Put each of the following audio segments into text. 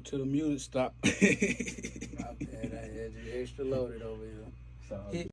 till the music stop. My bad, I had you extra loaded over here. So,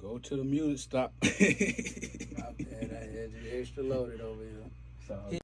Go to the music stop. My bad, I had you extra loaded over here. So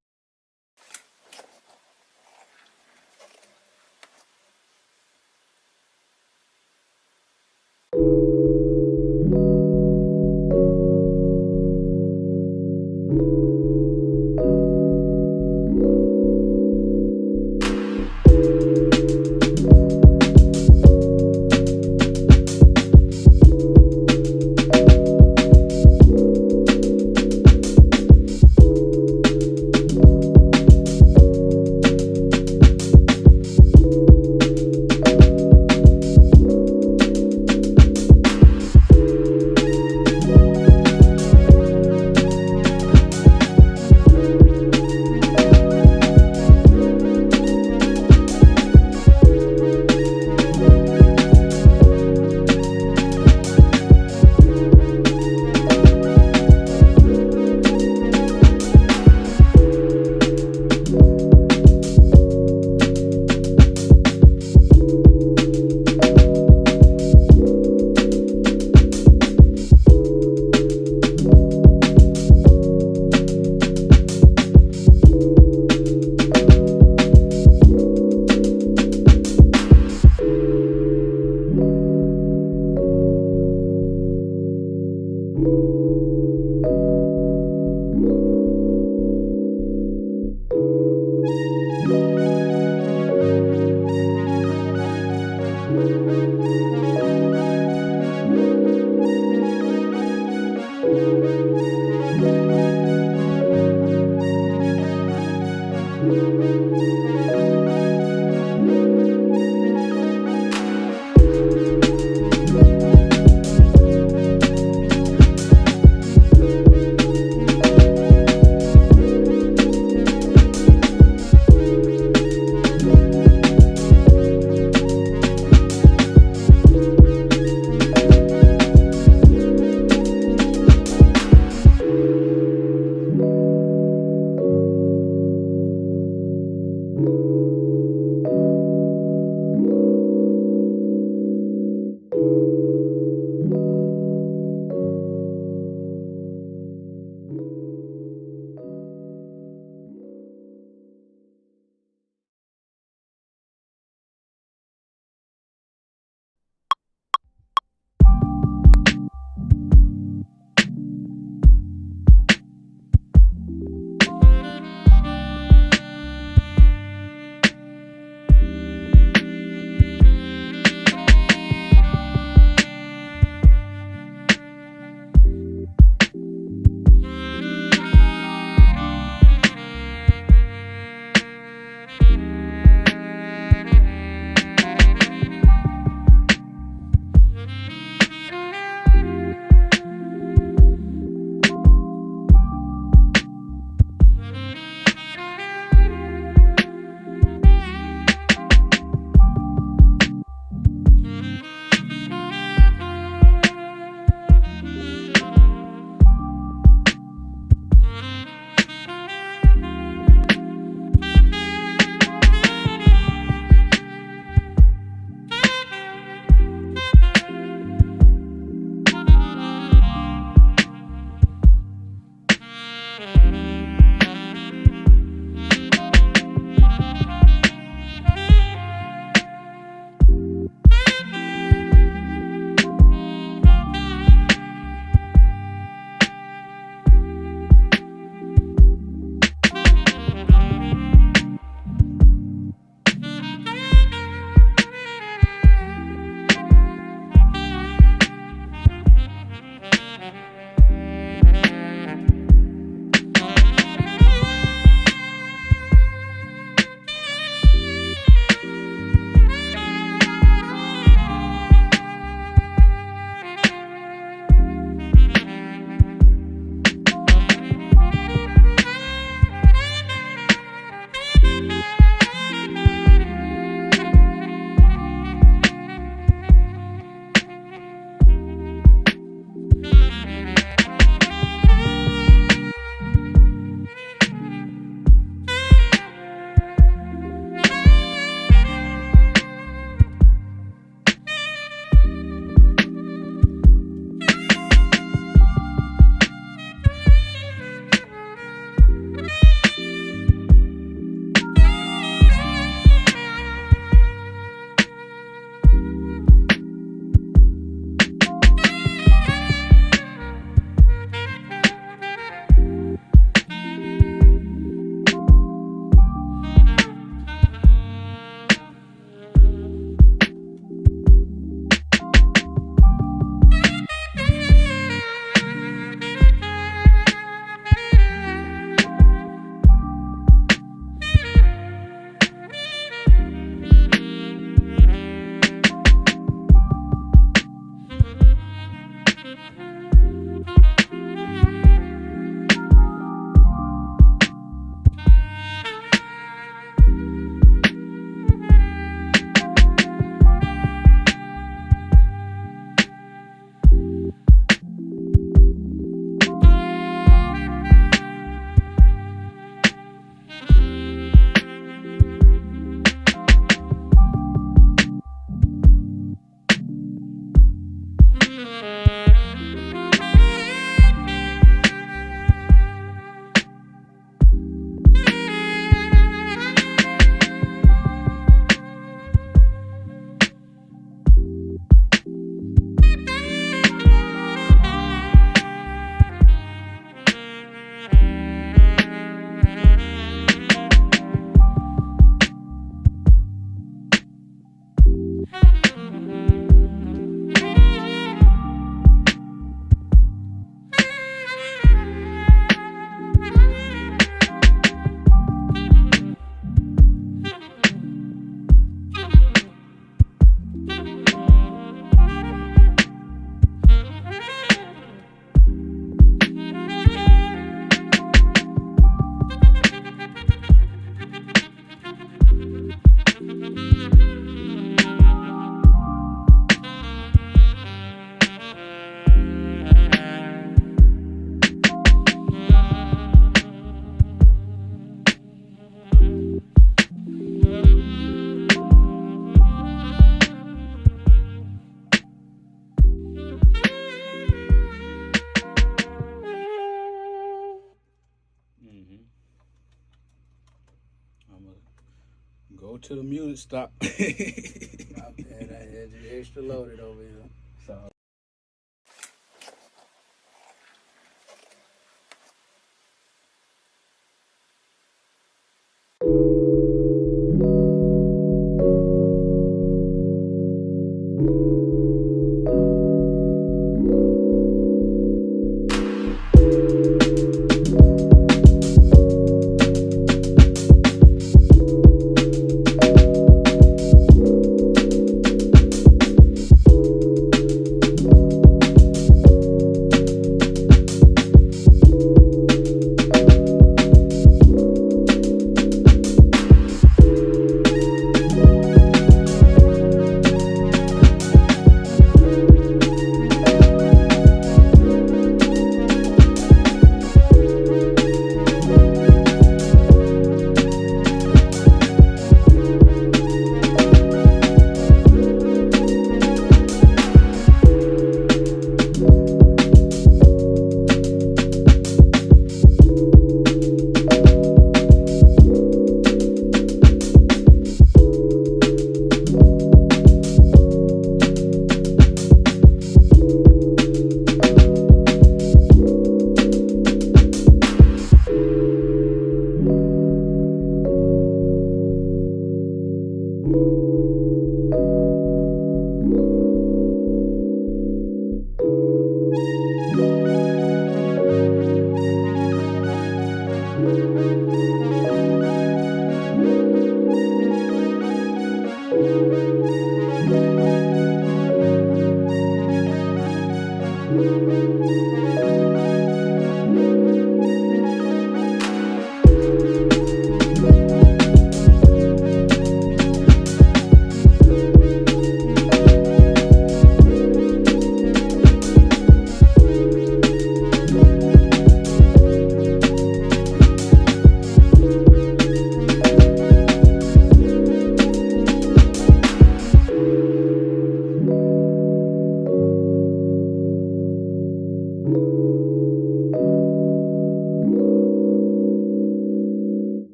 till the music stop. My bad, I had you extra loaded over here. So.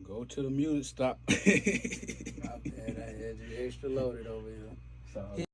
Go to the music stop. My bad, I had you extra loaded over here. So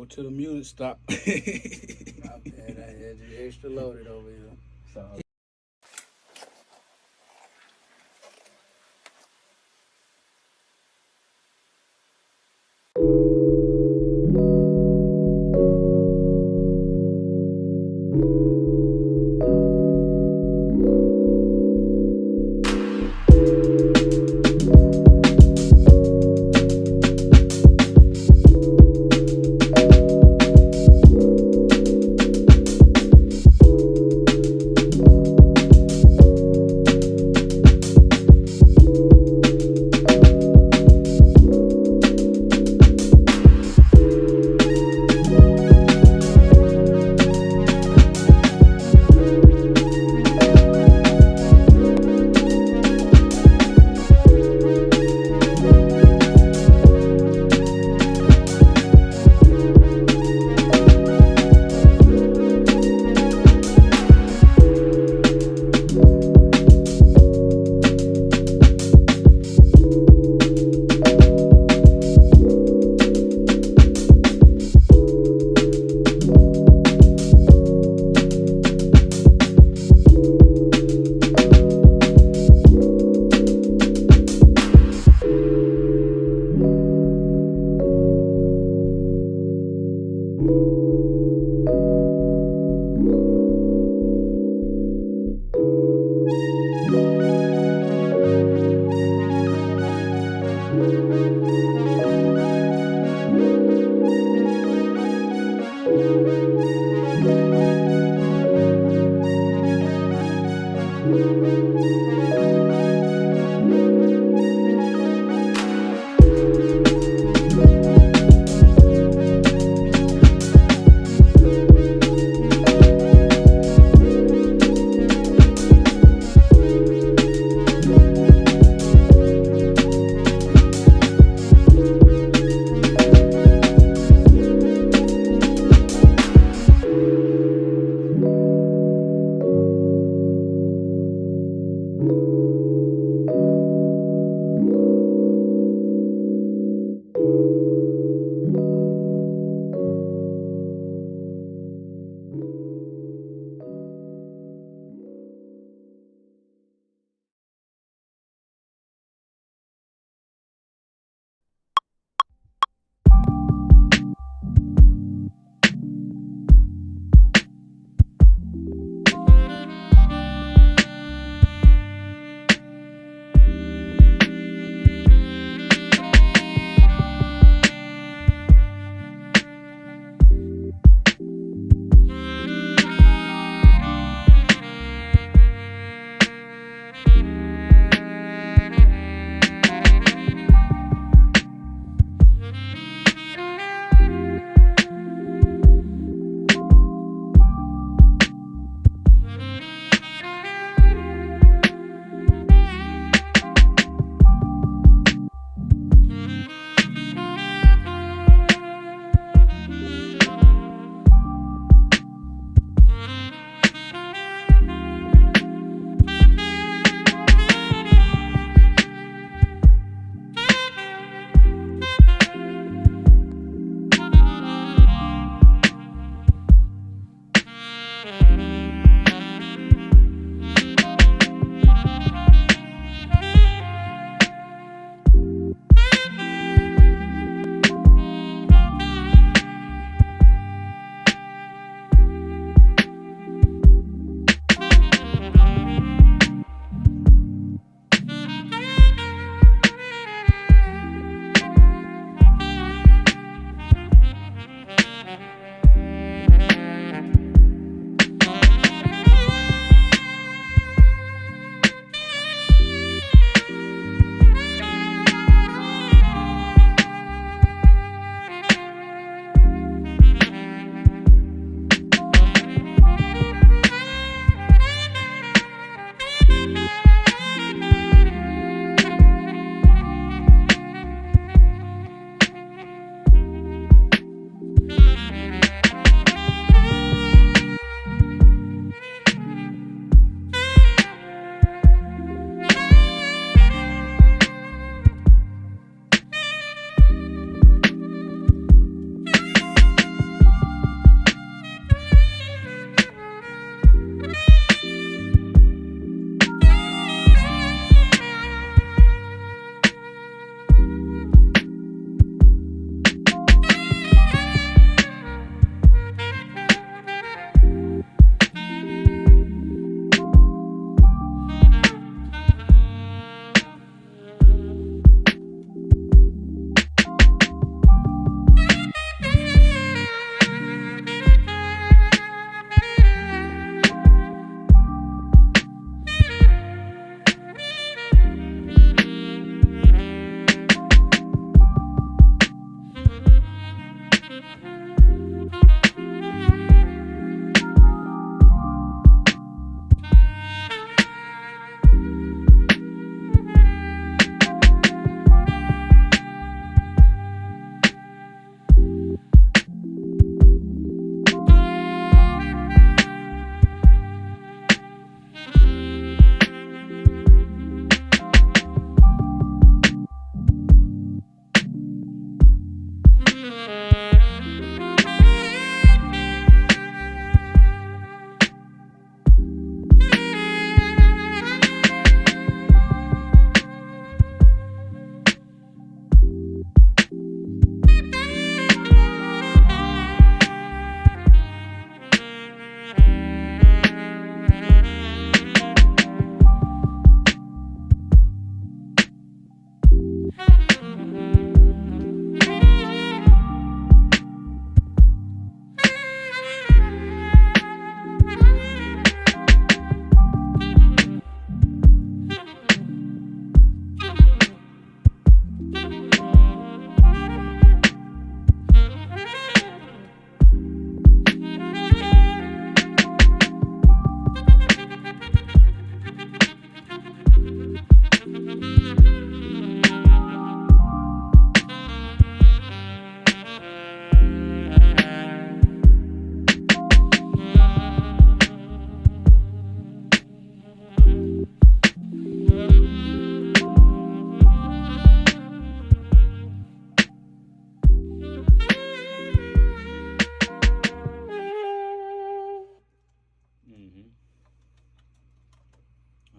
till the music stop. My bad, I had you extra loaded over here. So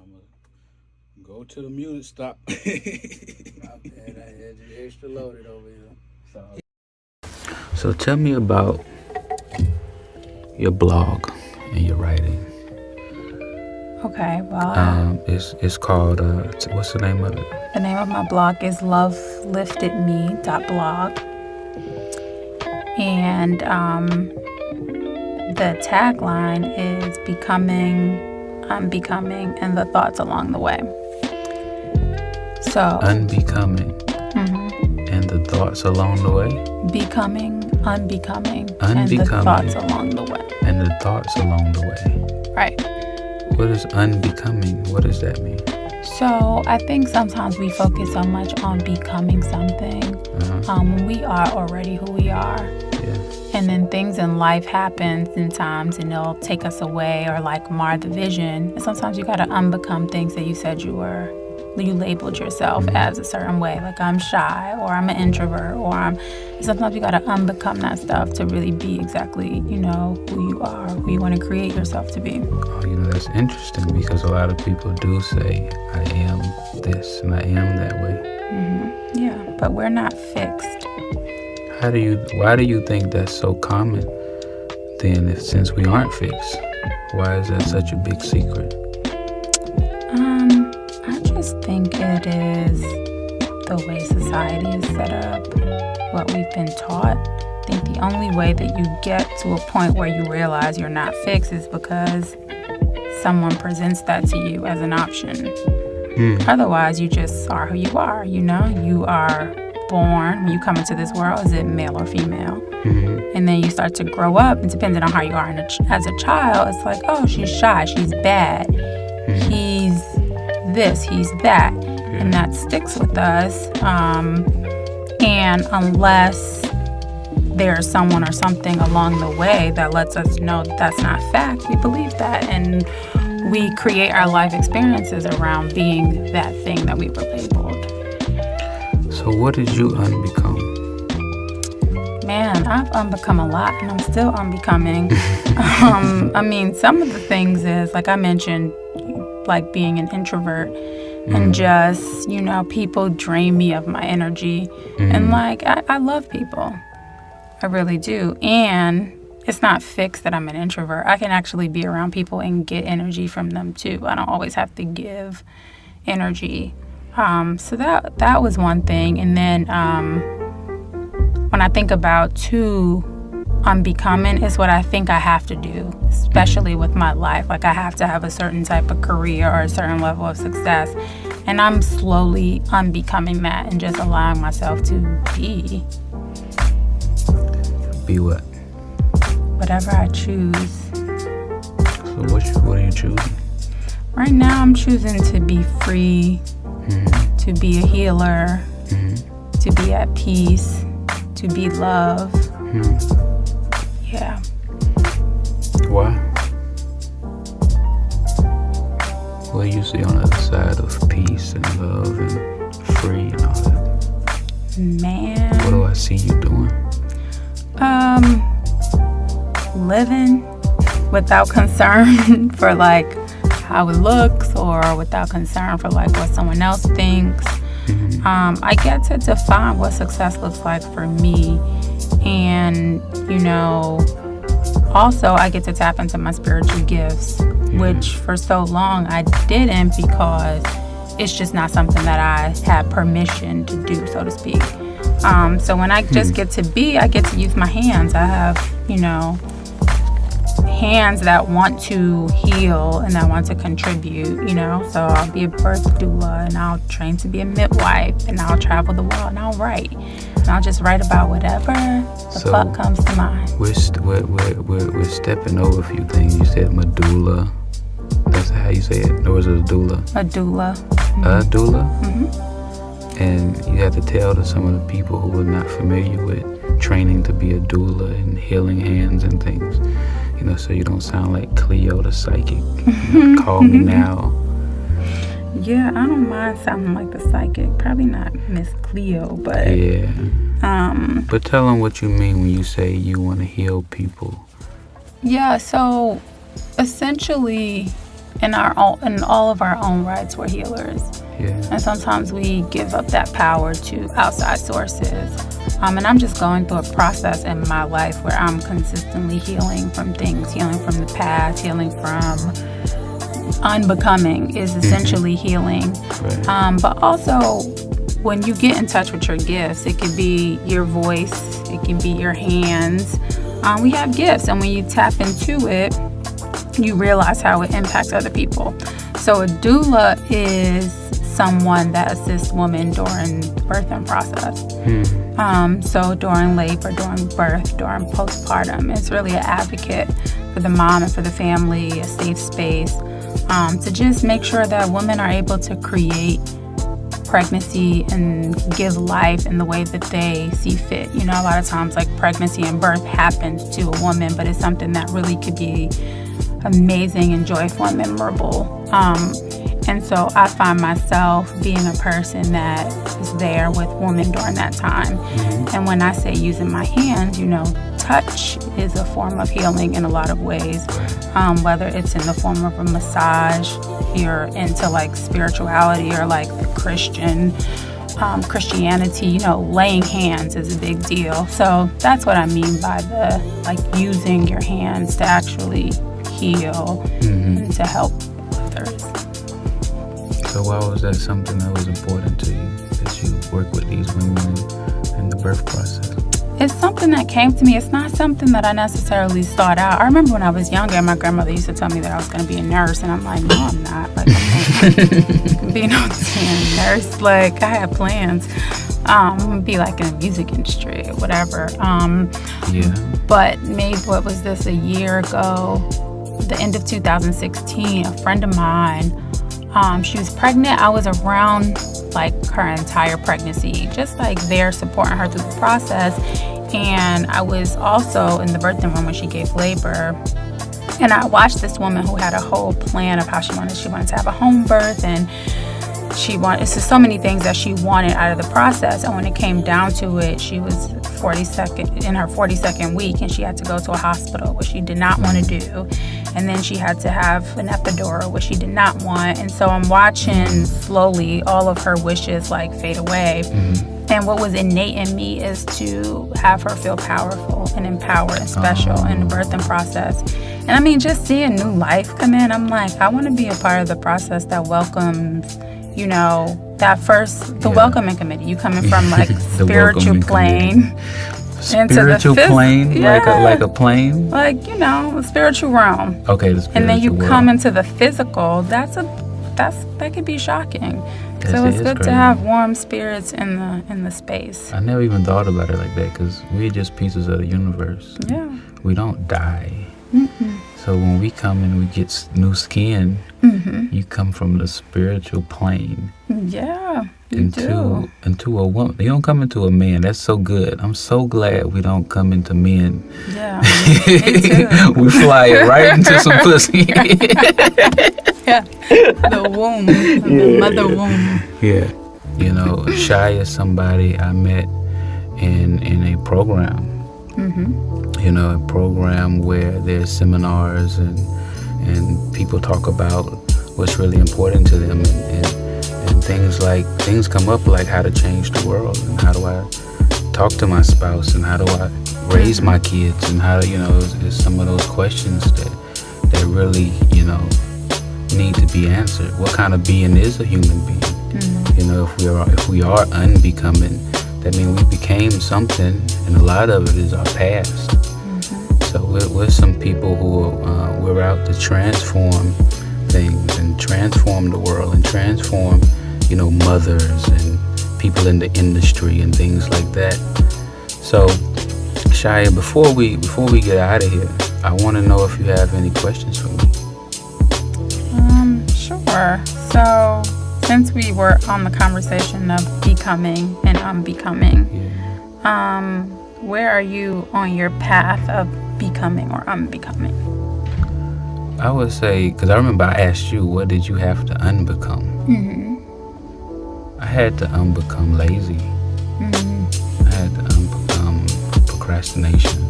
I'm gonna go to the music. Stop. My bad. I had you extra loaded over here. So tell me about your blog and your writing. Okay, well, It's called, what's the name of it? the name of my blog is loveliftedme.blog. And the tagline is becoming, unbecoming, and the thoughts along the way. So, Unbecoming and the thoughts along the way. becoming, unbecoming, and the thoughts along the way. And the thoughts along the way. Right. What is unbecoming? What does that mean? So I think sometimes we focus so much on becoming something when we are already who we are. Yeah. And then things in life happen sometimes and they'll take us away or like mar the vision. And sometimes you got to unbecome things that you said you were. You labeled yourself as a certain way, like I'm shy or I'm an introvert or sometimes you got to unbecome that stuff to really be exactly, who you are, who you want to create yourself to be. Oh, that's interesting because a lot of people do say, I am this and I am that way. Yeah, but we're not fixed. Why do you think that's so common then since we aren't fixed? Why is that such a big secret? I just think it is the way society is set up, what we've been taught. I think the only way that you get to a point where you realize you're not fixed is because someone presents that to you as an option. Otherwise, you just are who you are, You are born, when you come into this world, is it male or female? And then you start to grow up, and depending on how you are as a child, it's like, oh, she's shy, she's bad, he's this, he's that. And that sticks with us. And unless there's someone or something along the way that lets us know that's not fact, we believe that. And we create our life experiences around being that thing that we were labeled. So what did you unbecome? Man, I've unbecome a lot and I'm still unbecoming. Some of the things is, like I mentioned, like being an introvert and just, people drain me of my energy. And like, I love people. I really do. And it's not fixed that I'm an introvert. I can actually be around people and get energy from them too. I don't always have to give energy. So that was one thing. And then when I think about unbecoming, is what I think I have to do, especially with my life. Like I have to have a certain type of career or a certain level of success. And I'm slowly unbecoming that and just allowing myself to be. Be what? Whatever I choose. So what are you choosing? Right now I'm choosing to be free, to be a healer, to be at peace, to be love. Yeah. Why? What do you see on the other side of peace and love and free and all that? Man. What do I see you doing? Living without concern for like how it looks or without concern for like what someone else thinks. I get to define what success looks like for me. And, also I get to tap into my spiritual gifts, which for so long I didn't because it's just not something that I had permission to do, so to speak. So when I just get to be, I get to use my hands. I have, hands that want to heal and that want to contribute, So I'll be a birth doula and I'll train to be a midwife and I'll travel the world and I'll write. And I'll just write about whatever the fuck comes to mind. We're stepping over a few things. You said medulla. That's how you say it. Or was it a doula? A doula. A doula? And you have to tell to some of the people who are not familiar with training to be a doula and healing hands and things, so you don't sound like Cleo the psychic. Call me now. Yeah, I don't mind sounding like the psychic. Probably not Miss Cleo, but... Yeah. But tell them what you mean when you say you want to heal people. Yeah, so essentially in all of our own rights, we're healers. Yeah. And sometimes we give up that power to outside sources. And I'm just going through a process in my life where I'm consistently healing from things, healing from the past, healing from unbecoming is essentially healing. Right. But also, when you get in touch with your gifts, it could be your voice, it can be your hands. We have gifts, and when you tap into it, you realize how it impacts other people. So a doula is someone that assists women during birthing process. So during labor, during birth, during postpartum, it's really an advocate for the mom and for the family, a safe space, to just make sure that women are able to create pregnancy and give life in the way that they see fit. You know, a lot of times like pregnancy and birth happens to a woman, but it's something that really could be amazing and joyful and memorable. And so I find myself being a person that is there with women during that time. And when I say using my hands, you know, touch is a form of healing in a lot of ways, whether it's in the form of a massage, if you're into like spirituality or like the Christianity, you know, laying hands is a big deal. So that's what I mean by the like using your hands to actually heal and to help others. So why was that something that was important to you, that you work with these women in the birth process? It's something that came to me. It's not something that I necessarily sought out. I remember when I was younger, my grandmother used to tell me that I was going to be a nurse, and I'm like, no, I'm not. Like, I'm not being a nurse. Like, I had plans. I'm going to be like in the music industry or whatever. But maybe, what was this, a year ago, the end of 2016, a friend of mine, she was pregnant. I was around like her entire pregnancy, just like there supporting her through the process. And I was also in the birthing room when she gave labor. And I watched this woman who had a whole plan of how she wanted to have a home birth, and it's just so many things that she wanted out of the process. And when it came down to it, she was in her 42nd week, and she had to go to a hospital, which she did not want to do. And then she had to have an epidural, which she did not want. And so I'm watching slowly all of her wishes like fade away. And what was innate in me is to have her feel powerful and empowered and special in the birthing process. And I mean, just seeing new life come in, I'm like, I want to be a part of the process that welcomes, you know, the welcoming committee. You coming from like spiritual plane into the plane, like a plane, like, you know, a spiritual realm. Okay, the spiritual and then you world. Come into the physical. That could be shocking. So it's good to have warm spirits in the space. I never even thought about it like that, because we're just pieces of the universe. Yeah. We don't die. So when we come and we get new skin, you come from the spiritual plane. Yeah, into a woman. You don't come into a man. That's so good. I'm so glad we don't come into men. Yeah, me too. We fly it right into some pussy. Yeah, the womb, the mother womb. Yeah, you know, Shia is somebody I met in a program. You know, a program where there's seminars and people talk about what's really important to them, and things come up like how to change the world, and how do I talk to my spouse, and how do I raise my kids, and how, you know, there's some of those questions that really, you know, need to be answered. What kind of being is a human being? You know, if we are unbecoming, that means we became something, and a lot of it is our past. So we're some people who we're out to transform things and transform the world and transform, you know, mothers and people in the industry and things like that. So, Shia, before we get out of here, I want to know if you have any questions for me. Sure. So, since we were on the conversation of becoming and unbecoming, where are you on your path of becoming or unbecoming? I would say, because I remember I asked you, what did you have to unbecome? I had to unbecome lazy. I had to unbecome procrastination.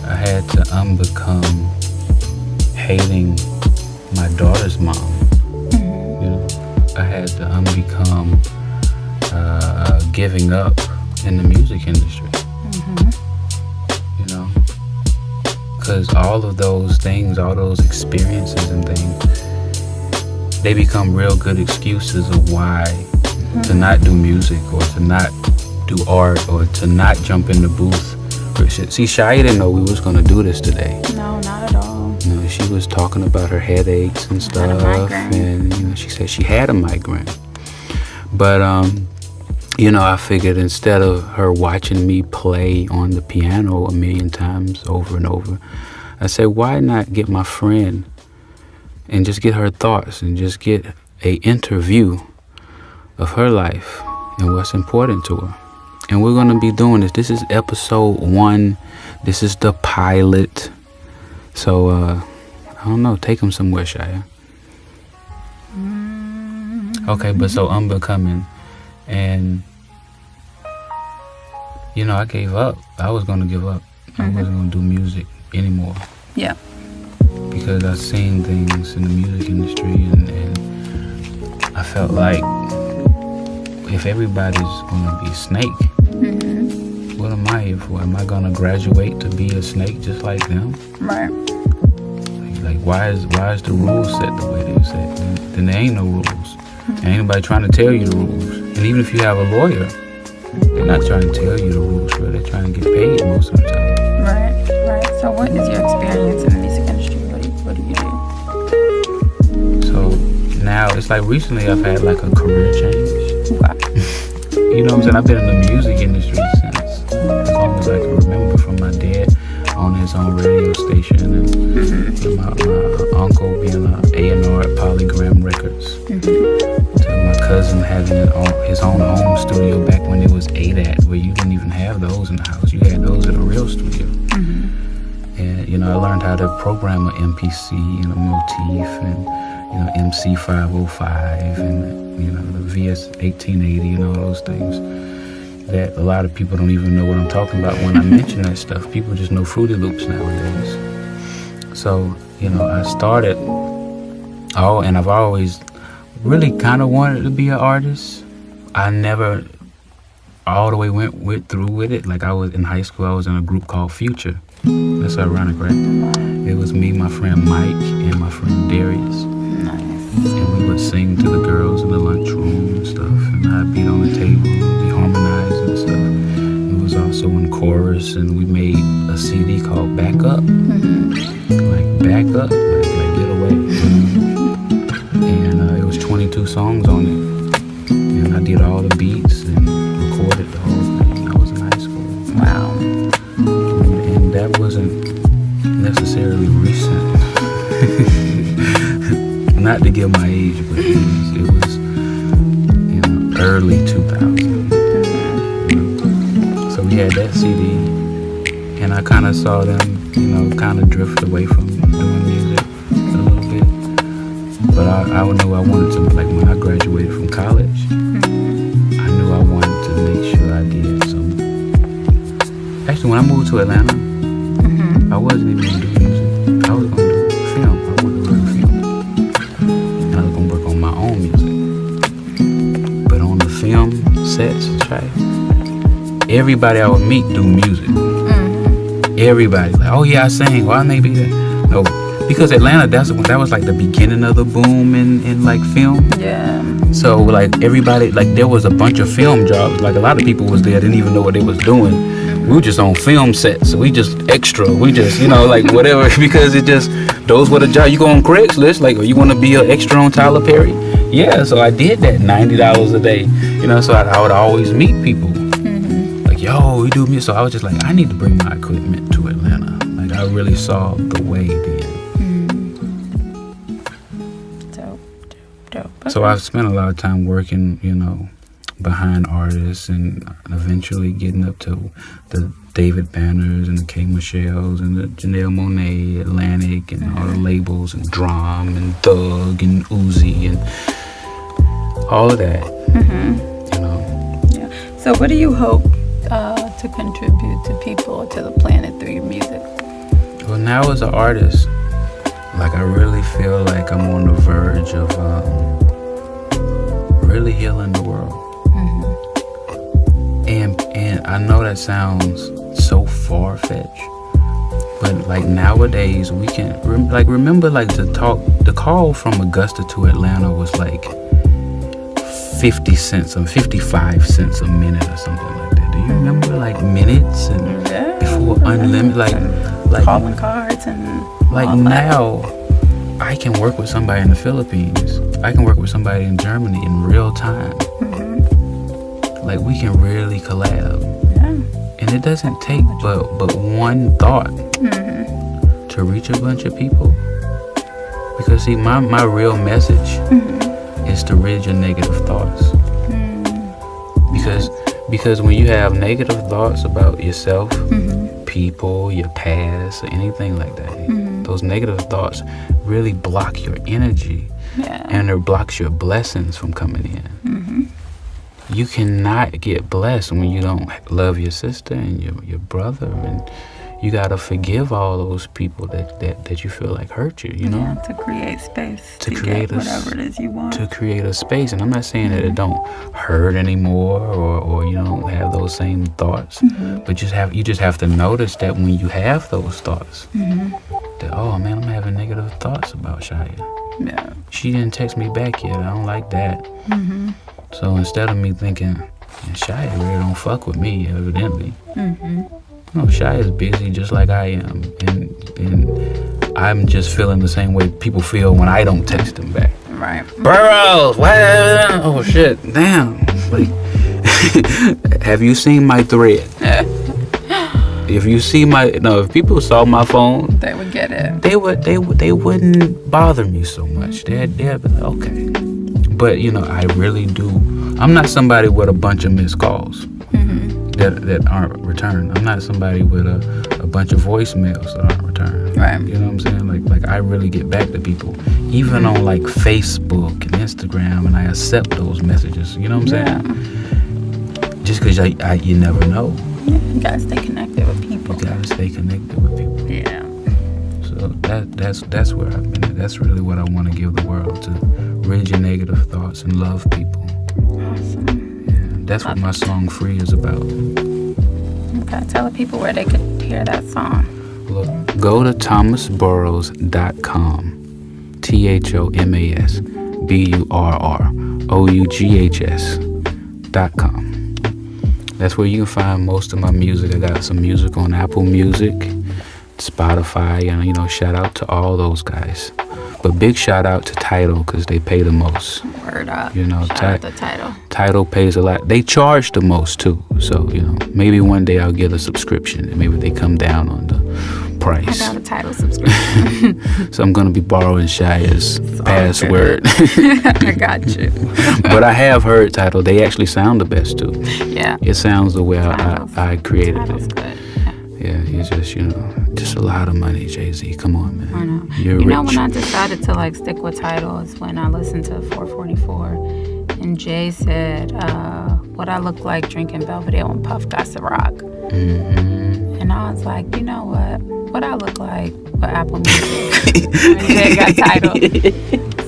I had to unbecome hating my daughter's mom. You know, I had to unbecome giving up in the music industry. You know, because all of those things, all those experiences and things, they become real good excuses of why to not do music or to not do art or to not jump in the booth. See, Shia didn't know we was going to do this today. No, not at all. You know, she was talking about her headaches and stuff, and you know, she said she had a migraine. But you know, I figured instead of her watching me play on the piano a million times over and over, I said, why not get my friend and just get her thoughts and just get a interview of her life and what's important to her. And we're going to be doing this. This is episode 1. This is the pilot. So, I don't know. Take them somewhere, Shia. Okay, but so unbecoming. And, you know, I gave up. I was going to give up. I wasn't going to do music anymore. Yeah. Because I've seen things in the music industry and I felt like if everybody's going to be a snake, what am I here for? Am I going to graduate to be a snake just like them? Right. Like why is the rules set the way they're set? Then there ain't no rules. Ain't anybody trying to tell you the rules. And even if you have a lawyer, they're not trying to tell you the rules, but they're trying to get paid most of the time. Right. So what is your experience in the music industry? What do you do? So now it's like recently I've had like a career change. Wow. You know what I'm saying? I've been in the music industry since as long as I can remember, from my dad on his own radio station and my uncle being an A&R at Polygram Records, to my cousin having his own home studio back when it was ADAT, where you didn't even have those in the house. You had those at a real studio. And, you know, I learned how to program an MPC and a motif and, you know, MC505 and, you know, the VS1880 and all those things that a lot of people don't even know what I'm talking about when I mention that stuff. People just know Fruity Loops nowadays. So, you know, I started, and I've always really kind of wanted to be an artist. I never all the way went through with it. Like I was in high school, I was in a group called Future. That's ironic, right? It was me, my friend Mike, and my friend Darius. Nice. And we would sing to the girls in the lunchroom and stuff. And I'd beat on the table and we harmonized and stuff. It was also in chorus, and we made a CD called Back Up. Like Back Up, like Get Away. And it was 22 songs on it. And I did all the beats and recorded the whole thing. I was in high school. Wow. And that wasn't necessarily recent. Not to give my age, but it was you know, early 2000s. So we had that CD, and I kind of saw them, you know, kind of drift away from doing music a little bit. But I knew I wanted to, like when I graduated from college, I knew I wanted to make sure I did some. Actually, when I moved to Atlanta, I wasn't even going to do music. I was going to do film. I wanted to learn film. And I was going to work on my own music. But on the film sets, right, everybody I would meet do music. Everybody, like, oh yeah, I sing. Why may be that? No, because Atlanta, that was like the beginning of the boom in like film. Yeah. So like everybody, like there was a bunch of film jobs. Like a lot of people was there, didn't even know what they was doing. We were just on film sets. We just extra. We just, you know, like whatever, because it just, those were the jobs. You go on Craigslist, like, oh, you want to be an extra on Tyler Perry? Yeah, so I did that, $90 a day. You know, so I would always meet people. Like, yo, we do music. So I was just like, I need to bring my equipment to Atlanta. Like, I really saw the way then. Dope. So I spent a lot of time working, you know, behind artists and eventually getting up to the David Banners and the K. Michelle's and the Janelle Monáe, Atlantic, and all the labels, and Drum and Thug and Uzi and all of that. You know. Yeah. So what do you hope to contribute to people, to the planet through your music? Well, now as an artist, Like I really feel like I'm on the verge of really healing the world. And I know that sounds so far-fetched, but like nowadays we can remember like the call from Augusta to Atlanta was like 50 cents or 55 cents a minute or something like that. Do you remember like minutes and before unlimited like calling cards and like now I can work with somebody in the Philippines. I can work with somebody in Germany in real time. Like we can really collab. And it doesn't take but one thought to reach a bunch of people. Because see, my real message is to rid your negative thoughts. Because when you have negative thoughts about yourself, people, your past, or anything like that, those negative thoughts really block your energy. And it blocks your blessings from coming in. You cannot get blessed when you don't love your sister and your brother, and you gotta forgive all those people that you feel like hurt you, you know? Yeah, to create space. To create get whatever it is you want. To create a space. And I'm not saying that it don't hurt anymore or you don't have those same thoughts. But you just have to notice that when you have those thoughts, that, oh man, I'm having negative thoughts about Shia. Yeah. She didn't text me back yet. I don't like that. So instead of me thinking, Shia really don't fuck with me, evidently. No, Shia is busy just like I am. And I'm just feeling the same way people feel when I don't text them back. Right. Burrows! What? Oh shit, damn. Like, have you seen my thread? If you see if people saw my phone, they would get it. They wouldn't bother me so much. They'd be like, okay. But I really do. I'm not somebody with a bunch of missed calls that aren't returned. I'm not somebody with a bunch of voicemails that aren't returned. Right. You know what I'm saying? Like I really get back to people, even on like Facebook and Instagram, and I accept those messages. You know what I'm saying? Just because you never know. Yeah, you gotta stay connected with people. You gotta stay connected with people. Yeah. So that's where I've been at. That's really what I want to give the world, to rid your negative thoughts and love people. Awesome. Yeah, that's what my song Free is about. Okay, tell the people where they could hear that song. Look, go to thomasburrows.com. ThomasBurroughs.com. That's where you can find most of my music. I got some music on Apple Music, Spotify, and shout out to all those guys. But big shout out to Tidal, because they pay the most. Word up. Shout out to Tidal. Tidal pays a lot. They charge the most too. So, maybe one day I'll get a subscription and maybe they come down on the price. I got a Tidal subscription. So I'm going to be borrowing Shia's password. I got you. But I have heard Tidal. They actually sound the best too. Yeah. It sounds the way I created Tidal's it. Good. Yeah, it's just, just a lot of money, Jay-Z. Come on, man. I know. You're rich. When I decided to stick with Tidal is when I listened to 444 and Jay said, what I look like drinking Belvedere and Puff got Ciroc. And I was like, you know what I look like with Apple Music. And Jay got Tidal.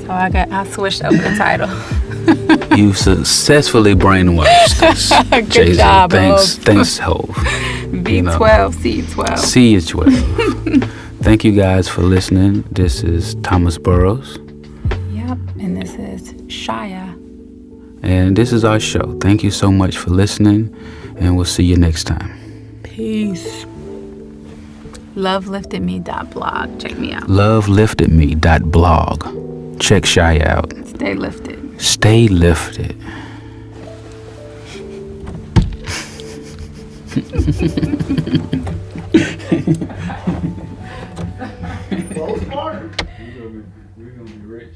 So I switched over to Tidal. You successfully brainwashed us. Good Jay-Z. job, Thanks, Hov. B12, C12. C12. Thank you guys for listening. This is Thomas Burrows. Yep, and this is Shia. And this is our show. Thank you so much for listening, and we'll see you next time. Peace. LoveLiftedMe.blog. Check me out. LoveLiftedMe.blog. Check Shia out. Stay lifted. Stay lifted. We're gonna be rich.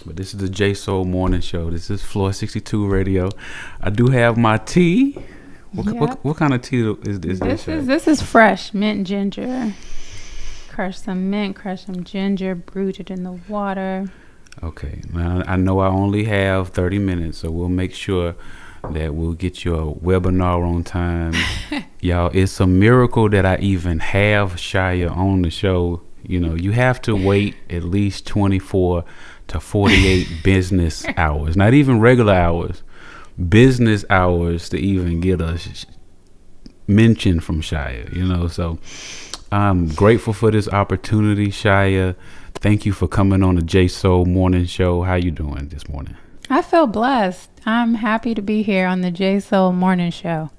But this is the J Soul Morning Show. This is Floor 62 Radio. I do have my tea. What kind of tea is this? This is fresh mint ginger. Crush some mint, crush some ginger, brewed it in the water. Okay. Now, I know I only have 30 minutes, so we'll make sure that we'll get your webinar on time. Y'all, it's a miracle that I even have Shia on the show. You know, you have to wait at least 24 to 48 business hours, not even regular hours, business hours to even get a mention from Shia, you know. So I'm grateful for this opportunity, Shia. Thank you for coming on the J Soul Morning Show. How you doing this morning? I feel blessed. I'm happy to be here on the J Soul Morning Show.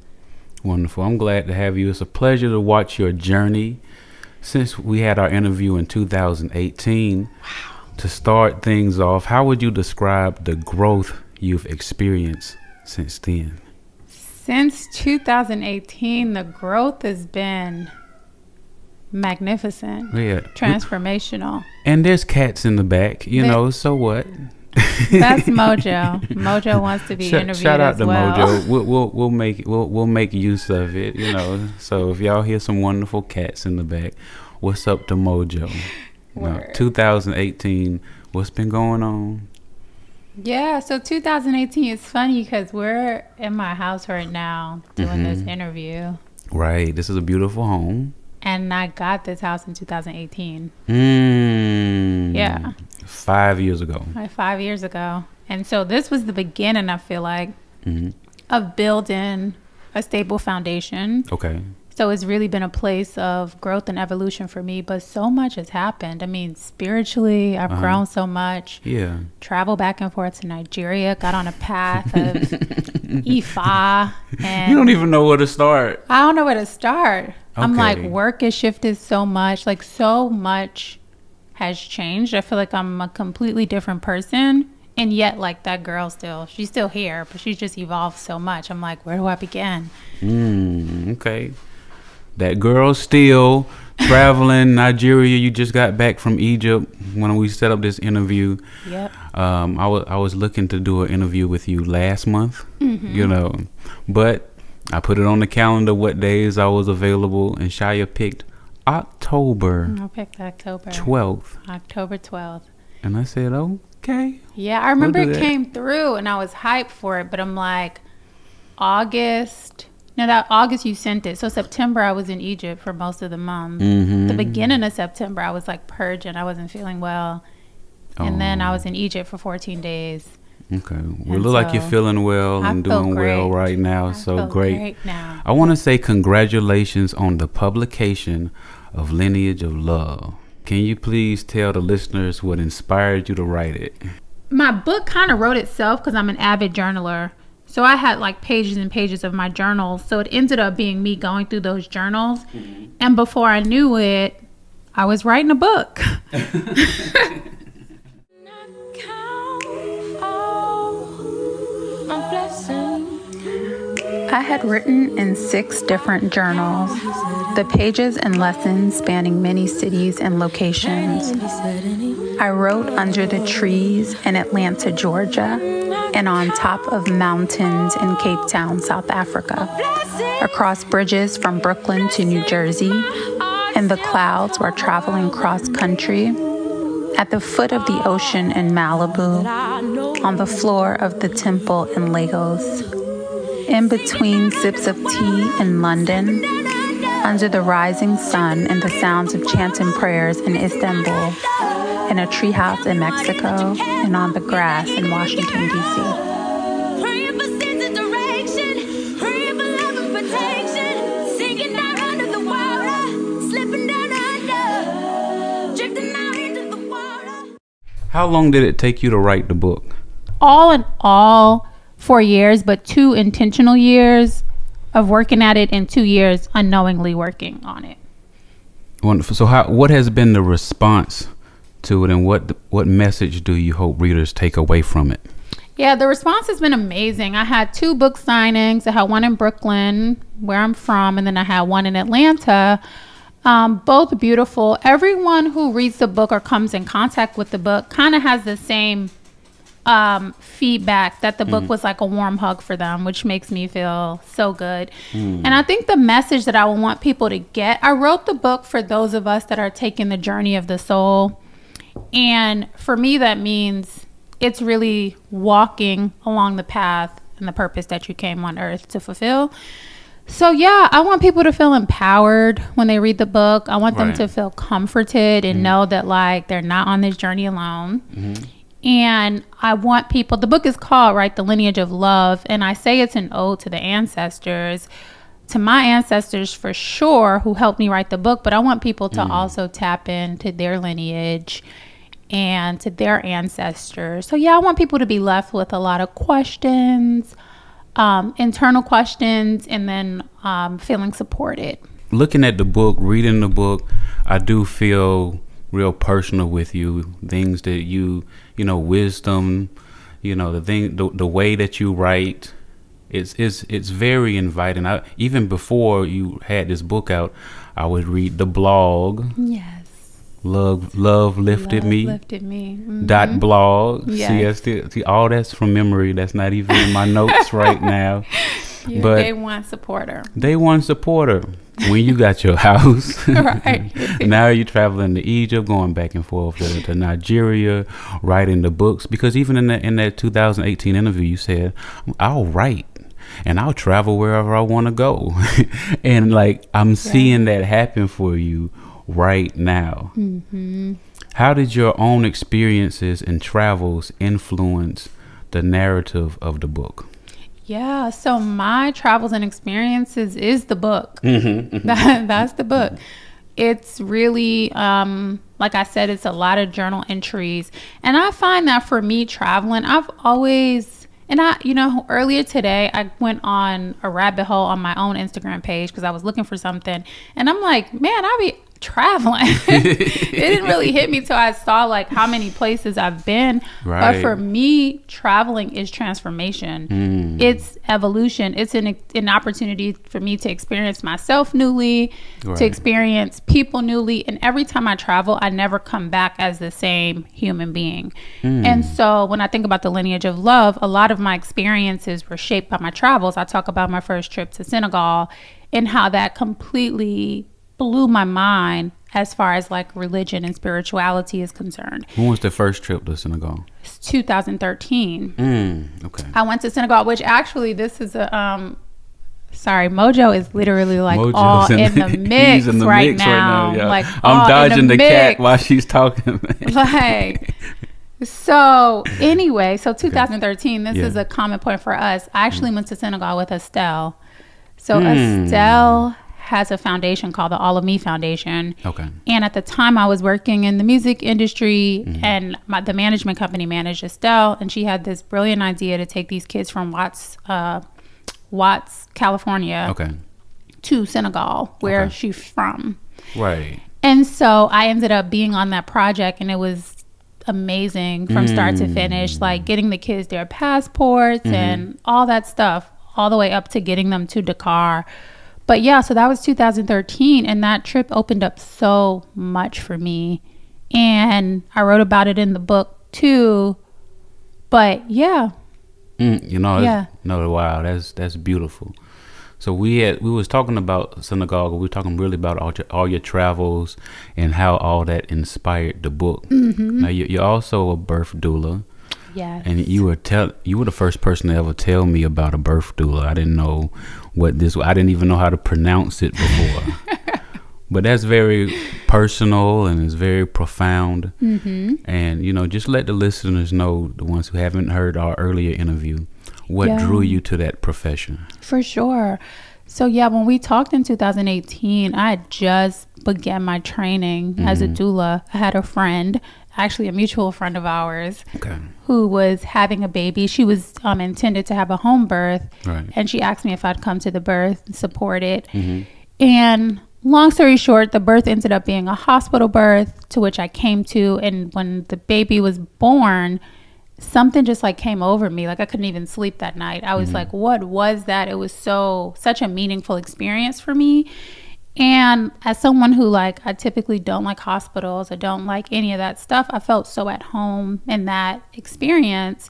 Wonderful. I'm glad to have you. It's a pleasure to watch your journey since we had our interview in 2018. Wow. To start things off, how would you describe the growth you've experienced since then? Since 2018, the growth has been magnificent. Yeah. Transformational. And there's cats in the back, you know, so what? That's Mojo. Mojo wants to be interviewed. Shout out as to well. Mojo. We'll make use of it, you know. So if y'all hear some wonderful cats in the back, what's up to Mojo? No, 2018, what's been going on? Yeah, so 2018 is funny because we're in my house right now doing this interview. Right, this is a beautiful home. And I got this house in 2018. Yeah. 5 years ago. Like 5 years ago. And so this was the beginning, I feel like, of building a stable foundation. Okay. So it's really been a place of growth and evolution for me, but so much has happened. I mean, spiritually, I've grown so much. Yeah. Travel back and forth to Nigeria, got on a path of Ifa. And you don't even know where to start. I don't know where to start. Okay. I'm like, work has shifted so much. Like, so much has changed. I feel like I'm a completely different person. And yet, like, that girl she's still here, but she's just evolved so much. I'm like, where do I begin? Okay. That girl still traveling Nigeria. You just got back from Egypt when we set up this interview. Yep. I was looking to do an interview with you last month, you know, but I put it on the calendar what days I was available, and Shia picked October. I picked October 12th. October 12th. And I said, okay. Yeah, I remember it came through and I was hyped for it, but I'm like, August you sent it. So September I was in Egypt for most of the month. The beginning of September I was like purging. I wasn't feeling well. And then I was in Egypt for 14 days. Okay. Well, it look like you're feeling well and doing well right now. So great now. I want to say congratulations on the publication of Lineage of Love. Can you please tell the listeners what inspired you to write it? My book kind of wrote itself because I'm an avid journaler. So I had like pages and pages of my journals. So it ended up being me going through those journals. And before I knew it, I was writing a book. I had written in 6 different journals, the pages and lessons spanning many cities and locations. I wrote under the trees in Atlanta, Georgia, and on top of mountains in Cape Town, South Africa, across bridges from Brooklyn to New Jersey, in the clouds while traveling cross country, at the foot of the ocean in Malibu, on the floor of the temple in Lagos, in between sips of tea in London, under the rising sun and the sounds of chanting prayers in Istanbul, in a treehouse in Mexico, and on the grass in Washington, D.C. How long did it take you to write the book? All in all, 4 years, but 2 intentional years of working at it and 2 years unknowingly working on it. Wonderful. So what has been the response to it, and what message do you hope readers take away from it? Yeah, the response has been amazing. I had 2 book signings. I had one in Brooklyn, where I'm from, and then I had one in Atlanta. Both beautiful. Everyone who reads the book or comes in contact with the book kind of has the same feedback that the book was like a warm hug for them, which makes me feel so good. And I think the message that I would want people to get, I wrote the book for those of us that are taking the journey of the soul. And for me, that means it's really walking along the path and the purpose that you came on earth to fulfill. So yeah, I want people to feel empowered when they read the book. I want them to feel comforted and know that like they're not on this journey alone. And I want people, the book is called, right, The Lineage of Love. And I say it's an ode to the ancestors, to my ancestors for sure, who helped me write the book. But I want people to also tap into their lineage and to their ancestors. So yeah, I want people to be left with a lot of questions, internal questions, and then feeling supported. Looking at the book, reading the book, I do feel real personal with you. Things that you know, wisdom, you know, the way that you write, it's very inviting. Even before you had this book out, I would read the blog. Yes. Love lifted me. Mm-hmm. .blog. Yes. See, all that's from memory. That's not even in my notes right now. You're but day one supporter. Day one supporter. When you got your house, right. Now you're traveling to Egypt, going back and forth to Nigeria, writing the books. Because even in that 2018 interview, you said, "I'll write and I'll travel wherever I want to go," and like I'm seeing that happen for you right now. How did your own experiences and travels influence the narrative of the book? Yeah, so my travels and experiences is the book. That's the book. It's really, like I said, it's a lot of journal entries. And I find that for me traveling, I've always, and earlier today, I went on a rabbit hole on my own Instagram page because I was looking for something. And I'm like, man, I be traveling. It didn't really hit me till I saw like how many places I've been. Right. But for me, traveling is transformation. It's evolution. It's an opportunity for me to experience myself newly, to experience people newly. And every time I travel, I never come back as the same human being. And so when I think about the lineage of love, a lot of my experiences were shaped by my travels. I talk about my first trip to Senegal and how that completely blew my mind as far as like religion and spirituality is concerned. When was the first trip to Senegal? It's 2013. Okay. I went to Senegal, which actually this is a Mojo is literally like Mojo's all in the mix right now. Yeah. Like I'm dodging the mix. cat while she's talking. Like, so anyway, so 2013, this is a common point for us. I actually went to Senegal with Estelle. So Estelle has a foundation called the All of Me Foundation. Okay. And at the time I was working in the music industry and the management company managed Estelle, and she had this brilliant idea to take these kids from Watts, California to Senegal, where she's from. Right. And so I ended up being on that project, and it was amazing from start to finish, like getting the kids their passports and all that stuff, all the way up to getting them to Dakar. But yeah, so that was 2013, and that trip opened up so much for me. And I wrote about it in the book too. But yeah. Wow, that's beautiful. So we was talking about Senegal. We were talking really about all your travels and how all that inspired the book. Now you're also a birth doula. Yes. And you were the first person to ever tell me about a birth doula. I didn't know what this was. I didn't even know how to pronounce it before. But that's very personal and it's very profound. And, just let the listeners know, the ones who haven't heard our earlier interview, what drew you to that profession. For sure. So yeah, when we talked in 2018, I had just began my training as a doula. I had a friend, actually a mutual friend of ours, who was having a baby. She was intended to have a home birth, and she asked me if I'd come to the birth and support it. And long story short, the birth ended up being a hospital birth, to which I came to. And when the baby was born, something just like came over me. Like I couldn't even sleep that night. I was like, what was that? It was such a meaningful experience for me. And as someone who I typically don't like hospitals, I don't like any of that stuff, I felt so at home in that experience.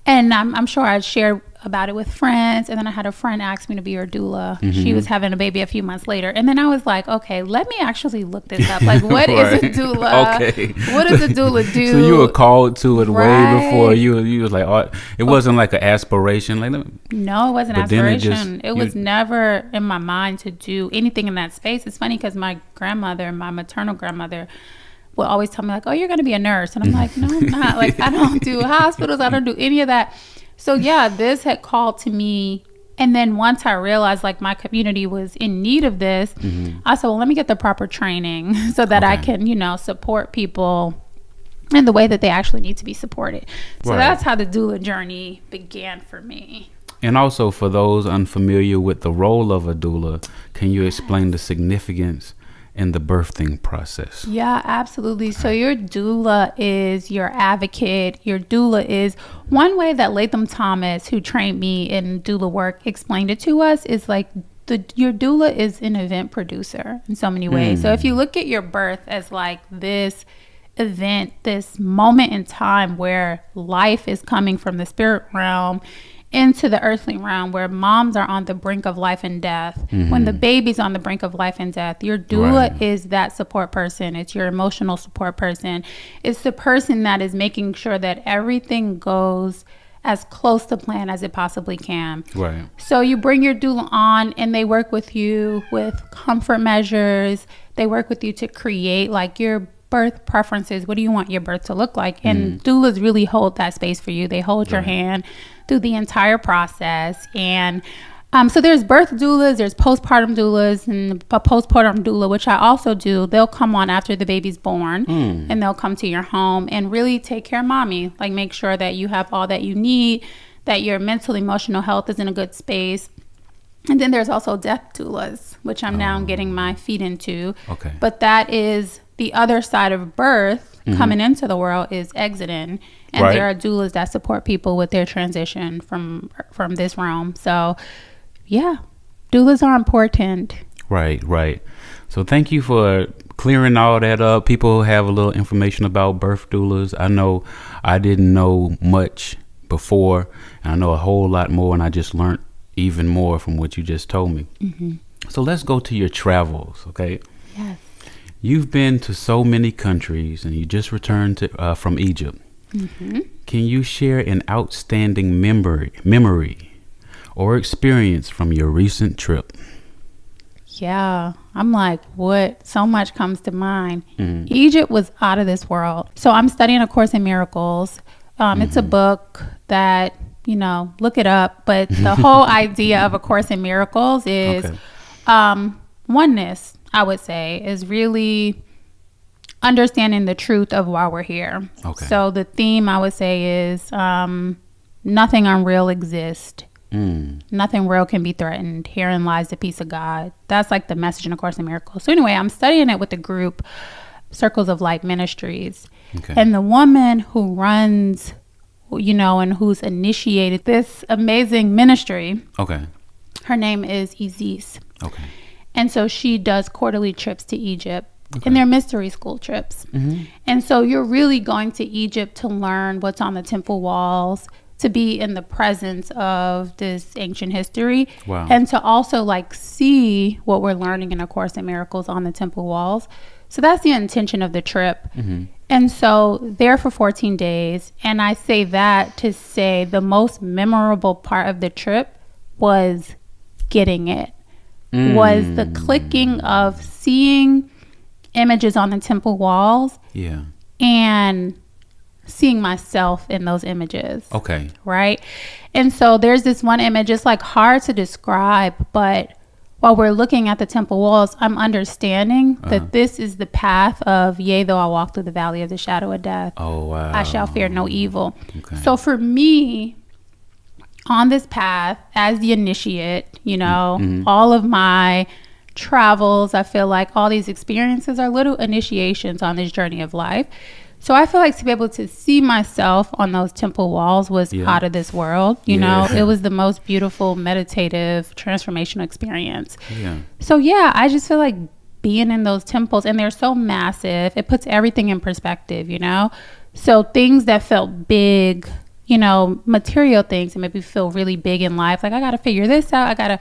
And I'm sure I shared about it with friends. And then I had a friend ask me to be her doula. Mm-hmm. She was having a baby a few months later. And then I was like, okay, let me actually look this up. What right. is a doula? Okay. What does a doula do? So you were called to it right. way before you was like, oh, it wasn't like an aspiration. No, it wasn't aspiration. It was never in my mind to do anything in that space. It's funny because my maternal grandmother, would always tell me oh, you're going to be a nurse. And I'm like, no, I'm not. I don't do hospitals. I don't do any of that. So yeah, this had called to me. And then once I realized my community was in need of this, mm-hmm. I said, well, let me get the proper training so that I can, support people in the way that they actually need to be supported. So that's how the doula journey began for me. And also for those unfamiliar with the role of a doula, can you explain the significance in the birthing process? Yeah, absolutely. So your doula is your advocate. Your doula is one way that Latham Thomas, who trained me in doula work, explained it to us is your doula is an event producer in so many ways. So if you look at your birth as this event, this moment in time where life is coming from the spirit realm into the earthly realm, where moms are on the brink of life and death, mm-hmm. when the baby's on the brink of life and death, your doula is that support person. It's your emotional support person. It's the person that is making sure that everything goes as close to plan as it possibly can. Right. So you bring your doula on and they work with you with comfort measures. They work with you to create your birth preferences. What do you want your birth to look like? And doulas really hold that space for you. They hold your hand through the entire process. And so there's birth doulas, there's postpartum doulas, and a postpartum doula, which I also do. They'll come on after the baby's born and they'll come to your home and really take care of mommy, make sure that you have all that you need, that your mental, emotional health is in a good space. And then there's also death doulas, which I'm now getting my feet into. Okay. But that is the other side of birth, coming into the world, is exiting. And there are doulas that support people with their transition from this realm. So, yeah, doulas are important. Right. So thank you for clearing all that up. People have a little information about birth doulas. I know I didn't know much before, and I know a whole lot more, and I just learned even more from what you just told me. Mm-hmm. So let's go to your travels, okay? Yes. You've been to so many countries, and you just returned from Egypt. Mm-hmm. Can you share an outstanding memory or experience from your recent trip? Yeah, I'm what? So much comes to mind. Mm-hmm. Egypt was out of this world. So I'm studying A Course in Miracles. It's a book that, look it up. But the whole idea of A Course in Miracles is oneness, I would say, is really understanding the truth of why we're here. Okay. So the theme, I would say, is nothing unreal exists. Nothing real can be threatened. Herein lies the peace of God. That's the message in A Course in Miracles. So anyway, I'm studying it with the group Circles of Light Ministries. Okay. And the woman who runs, and who's initiated this amazing ministry, her name is Isis. Okay. And so she does quarterly trips to Egypt. Okay. And they're mystery school trips. Mm-hmm. And so you're really going to Egypt to learn what's on the temple walls, to be in the presence of this ancient history. Wow. And to also see what we're learning in A Course in Miracles on the temple walls. So that's the intention of the trip. Mm-hmm. And so there for 14 days. And I say that to say the most memorable part of the trip was getting it. Was the clicking of seeing images on the temple walls. Yeah. And seeing myself in those images. Okay. Right? And so there's this one image, it's hard to describe, but while we're looking at the temple walls, I'm understanding that this is the path of, yea, though I walk through the valley of the shadow of death. Oh, wow. I shall fear no evil. Okay. So for me, on this path, as the initiate, all of my travels, I feel all these experiences are little initiations on this journey of life. So I feel like to be able to see myself on those temple walls was out of this world. You know, it was the most beautiful, meditative, transformational experience. Yeah. So I just feel like being in those temples, and they're so massive, it puts everything in perspective, you know? So things that felt big, you know, material things that made me feel really big in life, like I got to figure this out.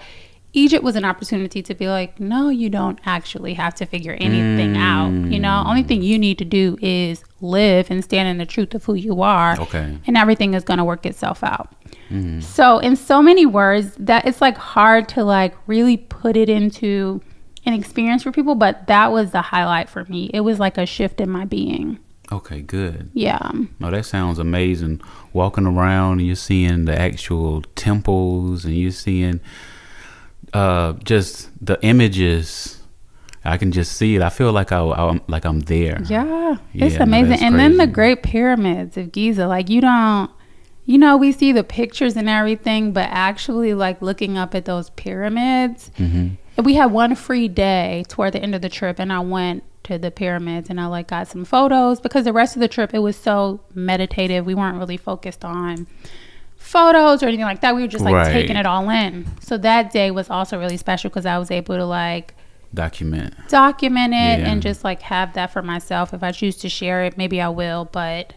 Egypt was an opportunity to be like, no, you don't actually have to figure anything out. You know, only thing you need to do is live and stand in the truth of who you are. Okay. And everything is going to work itself out. So in so many words, that it's like hard to like really put it into an experience for people. But that was the highlight for me. It was like a shift in my being. Okay, good. Yeah. No, that sounds amazing. Walking around and you're seeing the actual temples and you're seeing just the images. I can just see it. I feel like I'm there. Yeah, it's amazing. And then the Great Pyramids of Giza, like you know, we see the pictures and everything, but actually like looking up at those pyramids. We had one free day toward the end of the trip, and I went to the pyramids and I like got some photos, because the rest of the trip it was so meditative. We weren't really focused on photos or anything like that. We were just like taking it all in. So that day was also really special because I was able to like document it and just like have that for myself. If I choose to share it, maybe I will, but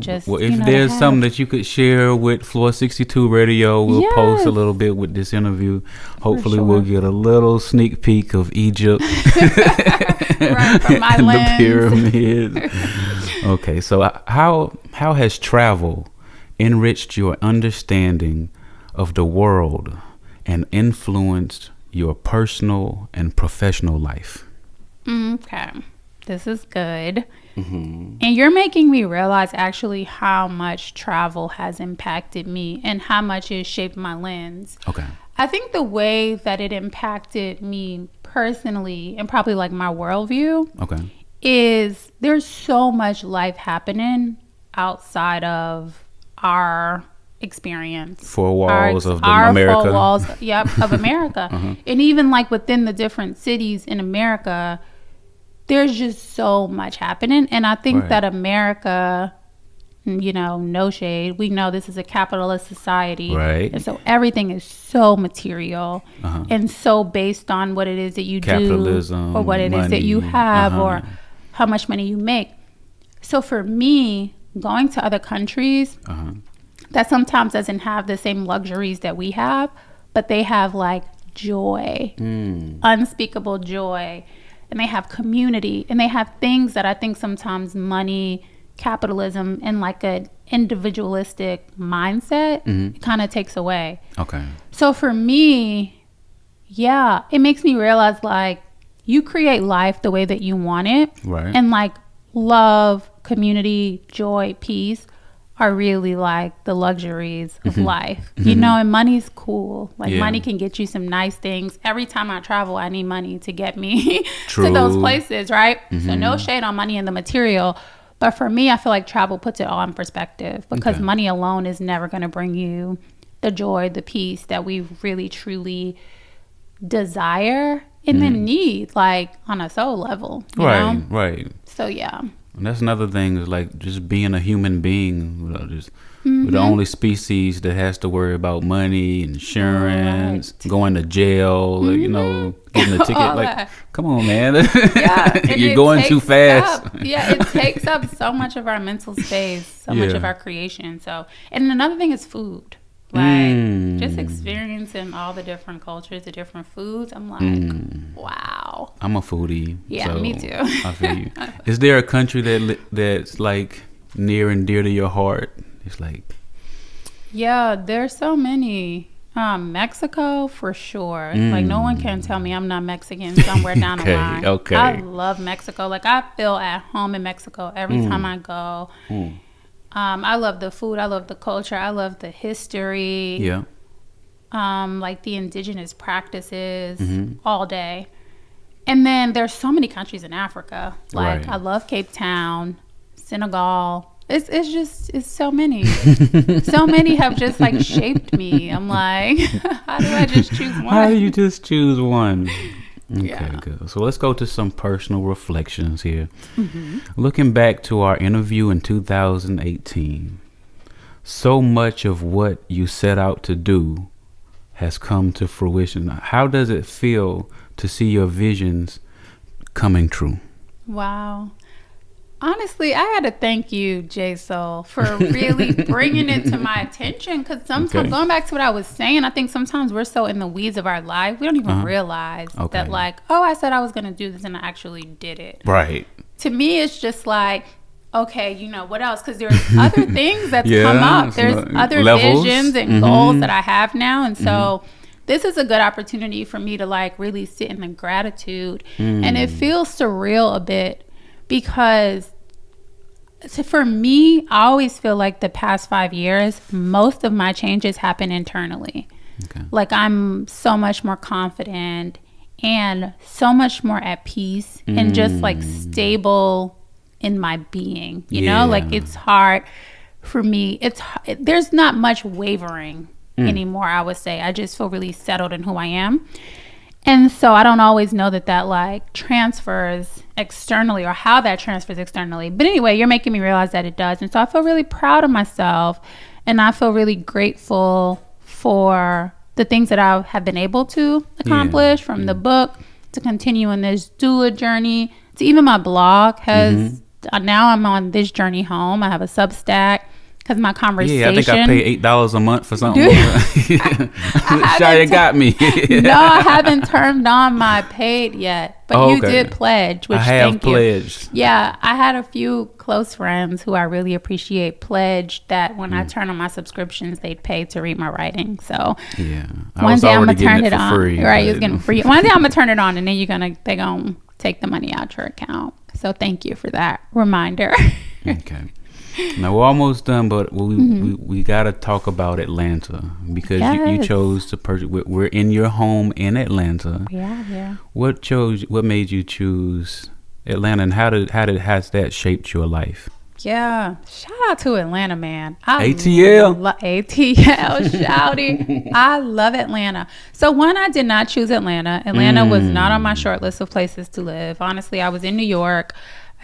just, well, if there's something that you could share with Floor 62 Radio, we'll post a little bit with this interview. Hopefully we'll get a little sneak peek of Egypt from my and lens. the pyramids. Okay, so how has travel enriched your understanding of the world and influenced your personal and professional life? Okay, this is good. And you're making me realize actually how much travel has impacted me and how much it shaped my lens. Okay. I think the way that it impacted me personally and probably like my worldview is there's so much life happening outside of our experience. Four walls of America. 4 walls, of America. And even like within the different cities in America, there's just so much happening. And I think that America, you know, no shade, we know this is a capitalist society. Right. And so everything is so material and so based on what it is that you Capitalism, do or what it money, is that you have or how much money you make. So for me, going to other countries that sometimes doesn't have the same luxuries that we have, but they have like joy, unspeakable joy. And they have community, and they have things that I think sometimes money, capitalism, and like an individualistic mindset kind of takes away. Okay. So for me, it makes me realize like you create life the way that you want it. Right. And like love, community, joy, peace are really like the luxuries of life, you know, and money's cool. Like money can get you some nice things. Every time I travel, I need money to get me to those places, right? So no shade on money and the material. But for me, I feel like travel puts it all in perspective because money alone is never going to bring you the joy, the peace that we really, truly desire and then need, like on a soul level. You know? Right. So, And that's another thing is like just being a human being. We're the only species that has to worry about money, insurance, going to jail, you know, getting a ticket. Like, come on, man. You're going too fast. It takes up so much of our mental space, so much of our creation. So, and another thing is food. Like just experiencing all the different cultures, the different foods. I'm like, wow. I'm a foodie. Yeah, so me too. I feel you. Is there a country that's like near and dear to your heart? It's like, there's so many. Mexico for sure. Like no one can tell me I'm not Mexican somewhere down the line. I love Mexico. Like I feel at home in Mexico every time I go. I love the food. I love the culture. I love the history. Yeah. Like the indigenous practices all day. And then there's so many countries in Africa. Like I love Cape Town, Senegal. It's so many. So many have just like shaped me. I'm like, how do I just choose one? How do you just choose one? Okay, good. So let's go to some personal reflections here. Looking back to our interview in 2018, so much of what you set out to do has come to fruition. How does it feel to see your visions coming true? Wow. Honestly, I had to thank you, J Soul, for really bringing it to my attention. Because sometimes, going back to what I was saying, I think sometimes we're so in the weeds of our life, we don't even realize that, like, oh, I said I was going to do this and I actually did it. Right. To me, it's just like, okay, you know, what else? Because there's other things that's come up. There's other visions and goals that I have now. And so this is a good opportunity for me to, like, really sit in the gratitude. And it feels surreal a bit because for me, I always feel like the past 5 years, most of my changes happen internally. Like, I'm so much more confident and so much more at peace and just, like, stable in my being, you know, like, it's hard for me. There's not much wavering anymore, I would say. I just feel really settled in who I am. And so I don't always know that like transfers externally or how that transfers externally. But anyway, you're making me realize that it does. And so I feel really proud of myself, and I feel really grateful for the things that I have been able to accomplish, from the book to continue in this doula journey to even my blog has now I'm on this journey home. I have a Substack. Because my conversation... Yeah, I think I pay $8 a month for something. Shia got me. No, I haven't turned on my paid yet. But you did pledge, which I have thank pledged. You. Yeah, I had a few close friends who I really appreciate pledged that when I turn on my subscriptions, they'd pay to read my writing. So one day I'm going to turn it on. Free, right, it's getting free. One day I'm going to turn it on, and then they're going to take the money out your account. So thank you for that reminder. Okay. Now we're almost done, but we got to talk about Atlanta because you chose to purchase. We're in your home in Atlanta. Yeah. What made you choose Atlanta, and how has that shaped your life? Yeah, shout out to Atlanta, man. ATL, shouty. I love Atlanta. So one, I did not choose Atlanta. Atlanta was not on my short list of places to live. Honestly, I was in New York.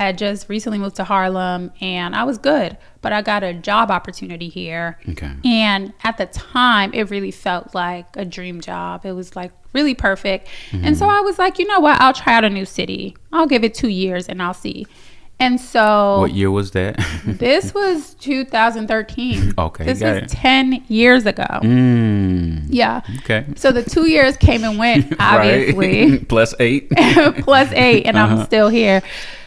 I had just recently moved to Harlem, and I was good, but I got a job opportunity here. Okay. And at the time, it really felt like a dream job. It was like really perfect. And so I was like, you know what? I'll try out a new city. I'll give it 2 years and I'll see. And so... What year was that? This was 2013. Okay. This was 10 years ago. Yeah. Okay. So the 2 years came and went, obviously. Plus 8. Plus 8, and I'm still here.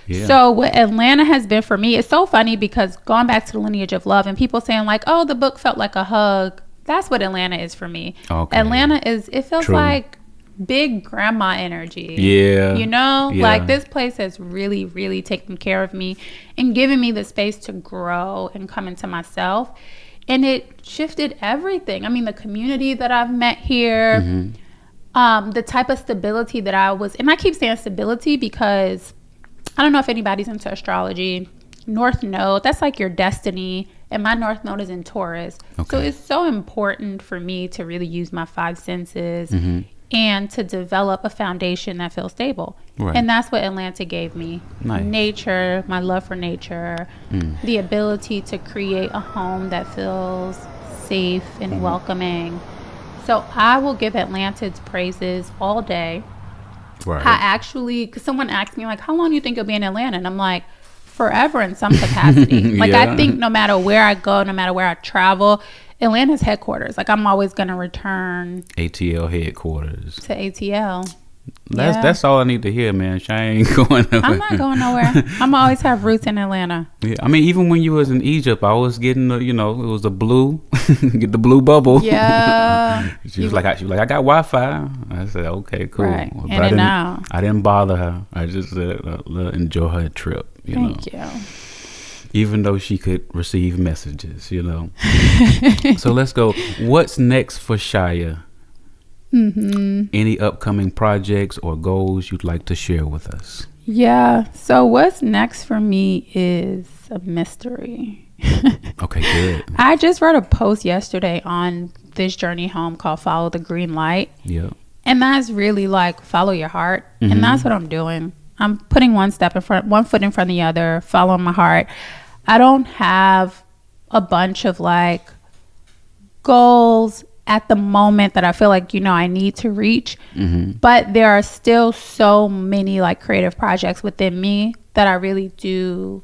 Yeah. So what Atlanta has been for me, it's so funny because going back to the lineage of love and people saying like, oh, the book felt like a hug. That's what Atlanta is for me. Okay. Atlanta it feels like big grandma energy. Yeah. You know, like this place has really, really taken care of me and given me the space to grow and come into myself. And it shifted everything. I mean, the community that I've met here, the type of stability that and I keep saying stability because I don't know if anybody's into astrology. North Node, that's like your destiny. And my North Node is in Taurus. Okay. So it's so important for me to really use my 5 senses and to develop a foundation that feels stable. Right. And that's what Atlanta gave me. Nice. Nature, my love for nature, the ability to create a home that feels safe and welcoming. So I will give Atlanta its praises all day. Right. Because someone asked me like, how long do you think you'll be in Atlanta? And I'm like, forever in some capacity. Like I think no matter where I go, no matter where I travel, Atlanta's headquarters. Like I'm always going to return. ATL headquarters. To ATL. That's all I need to hear, man. I ain't going nowhere. I'm not going nowhere. I'm always have roots in Atlanta. Yeah, I mean, even when you was in Egypt, I was getting it was the blue, get the blue bubble. Yeah. she was like, I got Wi-Fi. I said, okay, cool. Right. But I didn't bother her. I just said, enjoy her trip. Thank you. Even though she could receive messages, So let's go. What's next for Shia? Any upcoming projects or goals you'd like to share with us? Yeah. So what's next for me is a mystery. Okay, good. I just wrote a post yesterday on this journey home called Follow the Green Light. Yeah. And that's really like follow your heart. And that's what I'm doing. I'm putting one foot in front of the other, following my heart. I don't have a bunch of like goals at the moment that I feel like, I need to reach. But there are still so many like creative projects within me that I really do.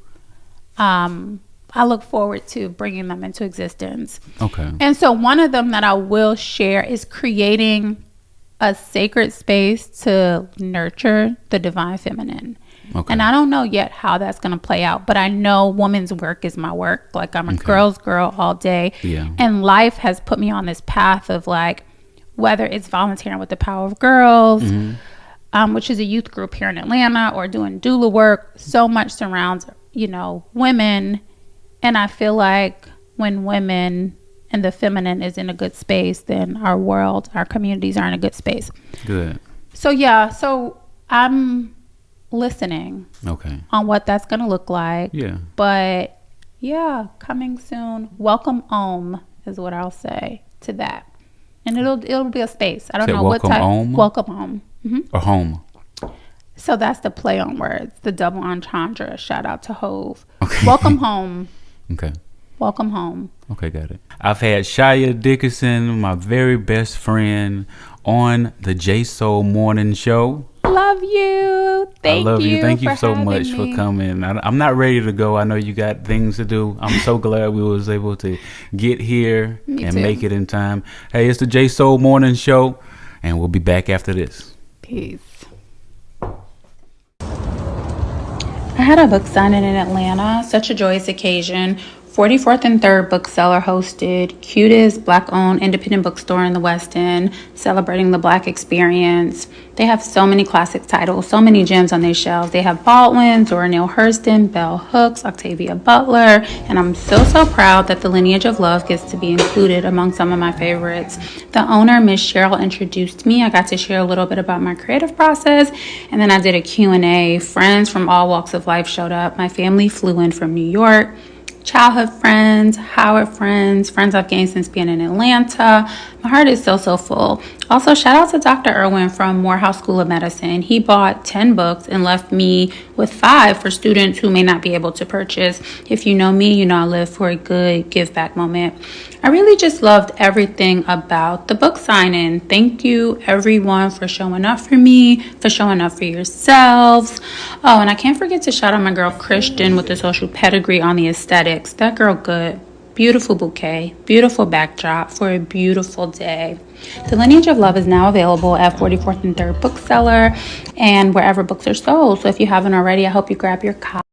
I look forward to bringing them into existence. Okay. And so one of them that I will share is creating a sacred space to nurture the divine feminine. Okay. And I don't know yet how that's going to play out, but I know woman's work is my work. Like I'm a girl's girl all day. Yeah. And life has put me on this path of like, whether it's volunteering with the Power of Girls, which is a youth group here in Atlanta, or doing doula work, so much surrounds, women. And I feel like when women and the feminine is in a good space, then our world, our communities are in a good space. Good. So yeah, so I'm listening on what that's going to look like. Yeah. But yeah, coming soon. Welcome home is what I'll say to that. And it'll be a space. I don't know what type. Home? Welcome home. Or home. So that's the play on words, the double entendre. Shout out to Hove. Okay. Welcome home. Okay. Welcome home. Okay, got it. I've had Shia Dickerson, my very best friend, on the J Soul Morning Show. Love you. I love you. Thank you so much for coming. I'm not ready to go. I know you got things to do. I'm so glad we was able to get here and make it in time. Hey, it's the J Soul Morning Show, and we'll be back after this. Peace. I had a book signing in Atlanta, such a joyous occasion. 44th and 3rd bookseller hosted, cutest Black-owned independent bookstore in the West End, celebrating the Black experience. They have so many classic titles, so many gems on their shelves. They have Baldwin, Zora Neale Hurston, Bell Hooks, Octavia Butler, and I'm so proud that The Lineage of Love gets to be included among some of my favorites. The owner, Miss Cheryl, introduced me. I got to share a little bit about my creative process, and then I did a Q&A. Friends from all walks of life showed up. My family flew in from New York. Childhood friends, Howard friends I've gained since being in Atlanta. My heart is so full. Also, shout out to Dr. Irwin from Morehouse School of Medicine. He bought 10 books and left me with 5 for students who may not be able to purchase. If you know me, you know I live for a good give back moment. I really just loved everything about the book signing. Thank you everyone for showing up for me, for showing up for yourselves. Oh, and I can't forget to shout out my girl Christian with the social pedigree on the aesthetics. That girl good. Beautiful bouquet, beautiful backdrop for a beautiful day. The Lineage of Love is now available at 44th and 3rd Bookseller and wherever books are sold. So if you haven't already, I hope you grab your copy.